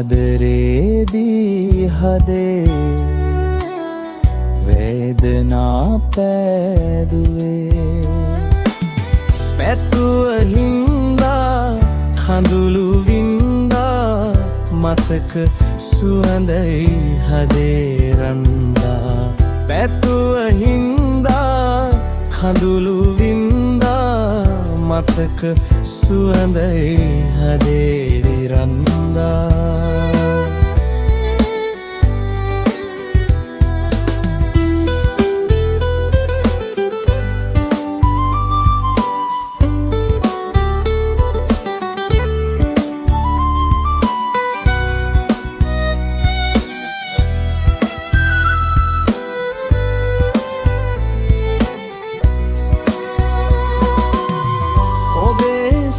ආදරේදී හදේ වේදනා පෑදුවේ පැතුව හින්දා කඳුළු වින්දා මතක සුවඳයි හදේ රන්දා පැතුව හින්දා කඳුළු වින්දා මතක සුවඳයි හදේ රන්දා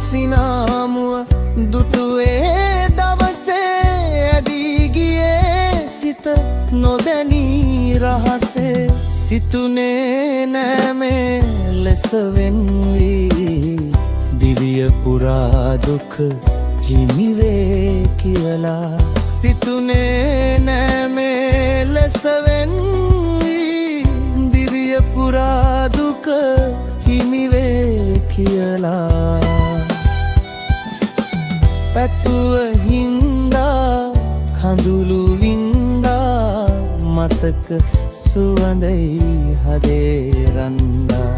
සිනාමුව දුටුවේ දවසේ ඇදී ගියේ සිත නොදැනී රහසේ සිතුනේ නෑමේ ලෙස වෙන්වී දිවිය පුරා දුක හිමිවේ කියලා සිතුනේ නෑමේ ලෙස වෙන්වී දිවිය පුරා දුක හිමිවේ කියලා පැතුව හින්දා කඳුළු වින්දා මතක සුවඳයි හදේ රන්දා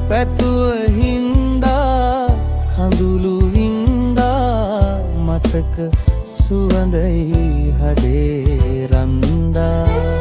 පැතුව හින්දා කඳුළු වින්දා මතක සුවඳයි හදේ රන්දා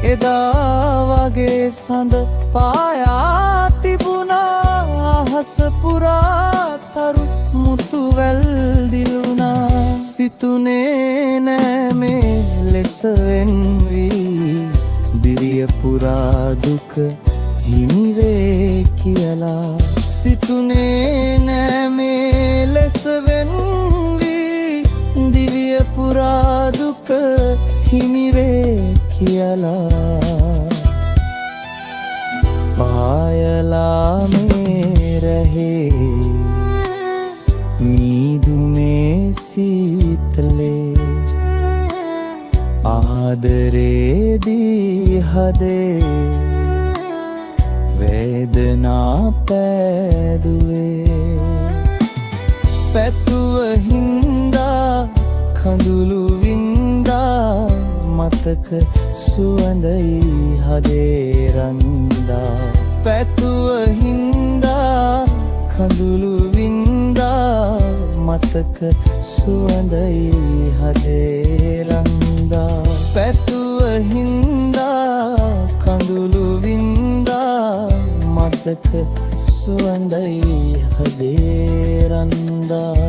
එදා වගේ සඳ පායා තිබුණා අහස පුරා තරු මුතු වැල් දිලුණා සිතුනේ නෑමේ ලෙස වෙන්වී දිවිය පුරා දුක හිමිවේ කියලා සිතුනේ නෑමේ ලෙස වෙන්වී දිවිය පුරා දුක හිමිවේ කියලා පායලා මේ රහේ මීදුමේ සීතලේ ආදරේදී හදේ වේදනා පෑදුවේ පැතුව හින්දා කඳුළු වින්දා මතක සුවඳයි හදේ රන්දා පැතුව හින්දා කඳුළු වින්දා මතක සුවඳයි හදේ රන්දා පැතුව හින්දා කඳුළු වින්දා මතක සුවඳයි හදේ රන්දා